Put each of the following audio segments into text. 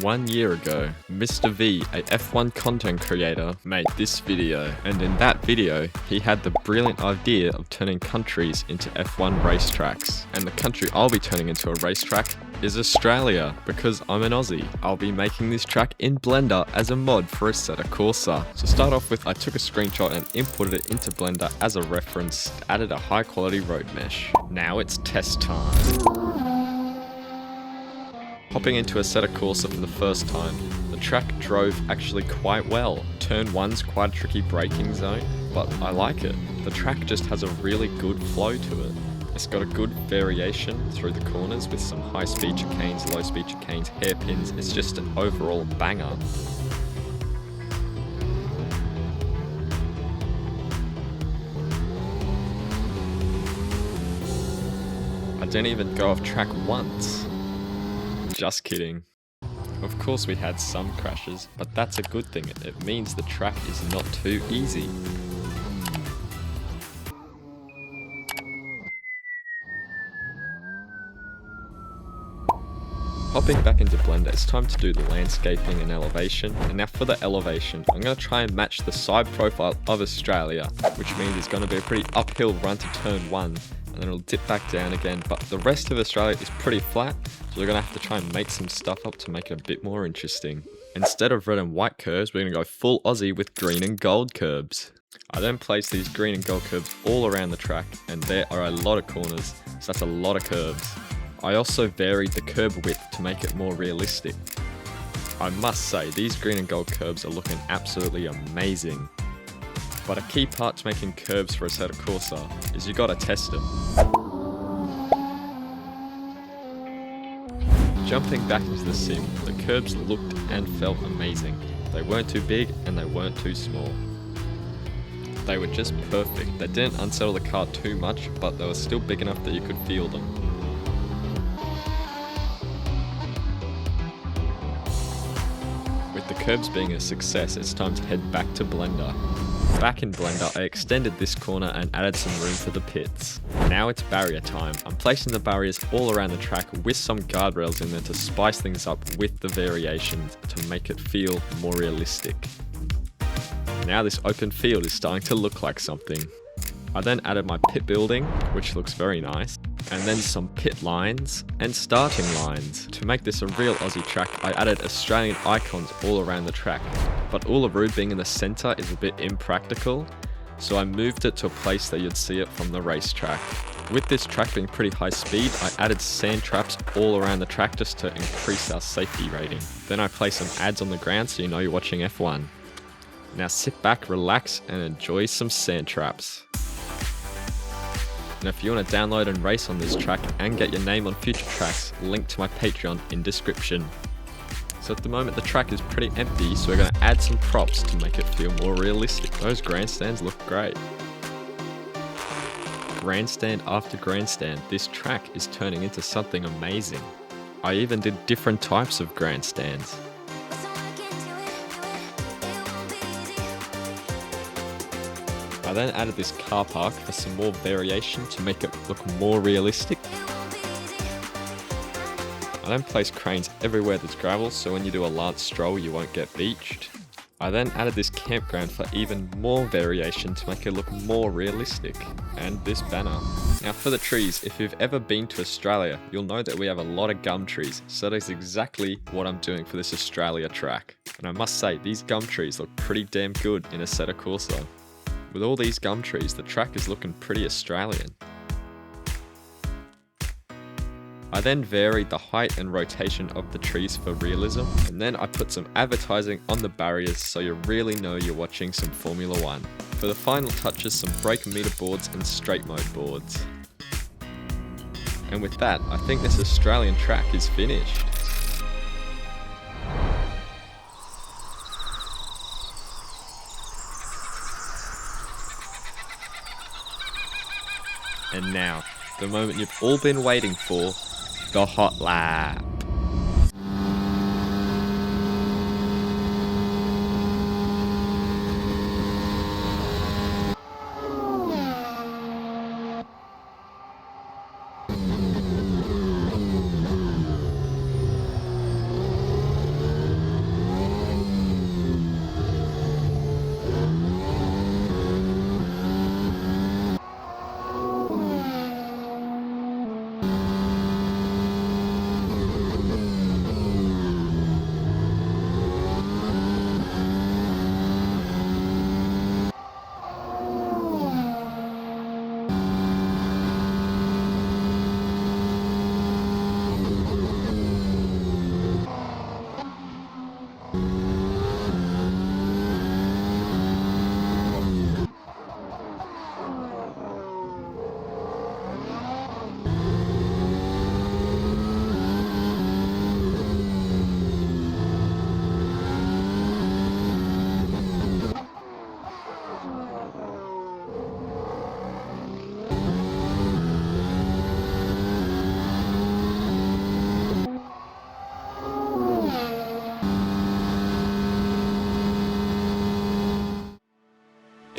1 year ago, Mr. V, a F1 content creator, made this video, and in that video, he had the brilliant idea of turning countries into F1 racetracks. And the country I'll be turning into a racetrack is Australia, because I'm an Aussie. I'll be making this track in Blender as a mod for Assetto Corsa. To start off with, I took a screenshot and imported it into Blender as a reference, added a high quality road mesh. Now it's test time. Hopping into Assetto Corsa for the first time, the track drove actually quite well. Turn 1's quite a tricky braking zone, but I like it. The track just has a really good flow to it. It's got a good variation through the corners with some high speed chicanes, low speed chicanes, hairpins. It's just an overall banger. I didn't even go off track once. Just kidding. Of course we had some crashes, but that's a good thing. It means the track is not too easy. Hopping back into Blender, it's time to do the landscaping and elevation. And now for the elevation, I'm going to try and match the side profile of Australia, which means it's going to be a pretty uphill run to turn 1. And then it'll dip back down again, but the rest of Australia is pretty flat, so we're going to have to try and make some stuff up to make it a bit more interesting. Instead of red and white curves, we're going to go full Aussie with green and gold curbs. I then place these green and gold curbs all around the track, and there are a lot of corners, so that's a lot of curves. I also varied the curb width to make it more realistic. I must say, these green and gold curbs are looking absolutely amazing. But a key part to making curbs for Assetto Corsa is you gotta test them. Jumping back into the sim, the curbs looked and felt amazing. They weren't too big and they weren't too small. They were just perfect. They didn't unsettle the car too much, but they were still big enough that you could feel them. With the curbs being a success, it's time to head back to Blender. Back in Blender, I extended this corner and added some room for the pits. Now it's barrier time. I'm placing the barriers all around the track with some guardrails in there to spice things up with the variations to make it feel more realistic. Now this open field is starting to look like something. I then added my pit building, which looks very nice, and then some pit lines and starting lines. To make this a real Aussie track, I added Australian icons all around the track, but Uluru being in the centre is a bit impractical, so I moved it to a place that you'd see it from the racetrack. With this track being pretty high speed, I added sand traps all around the track just to increase our safety rating. Then I placed some ads on the ground so you know you're watching F1. Now sit back, relax, and enjoy some sand traps. And if you want to download and race on this track and get your name on future tracks, link to my Patreon in description. So at the moment the track is pretty empty, so we're going to add some props to make it feel more realistic. Those grandstands look great. Grandstand after grandstand, this track is turning into something amazing. I even did different types of grandstands. I then added this car park for some more variation to make it look more realistic. I then placed cranes everywhere there's gravel, so when you do a Lance stroll you won't get beached. I then added this campground for even more variation to make it look more realistic, and this banner. Now for the trees, if you've ever been to Australia, you'll know that we have a lot of gum trees, so that is exactly what I'm doing for this Australia track. And I must say, these gum trees look pretty damn good in Assetto Corsa. With all these gum trees, the track is looking pretty Australian. I then varied the height and rotation of the trees for realism, and then I put some advertising on the barriers so you really know you're watching some Formula 1. For the final touches, some brake meter boards and straight mode boards. And with that, I think this Australian track is finished. And now, the moment you've all been waiting for, the hot lap.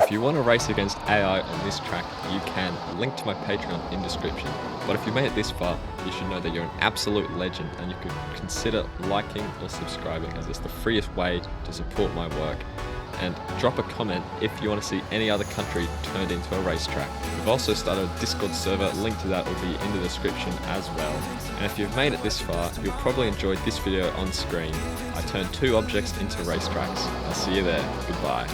If you want to race against AI on this track, you can. Link to my Patreon in description. But if you made it this far, you should know that you're an absolute legend and you could consider liking or subscribing, as it's the freest way to support my work. And drop a comment if you want to see any other country turned into a racetrack. We've also started a Discord server, link to that will be in the description as well. And if you've made it this far, you'll probably enjoy this video on screen. I turned 2 objects into racetracks. I'll see you there. Goodbye.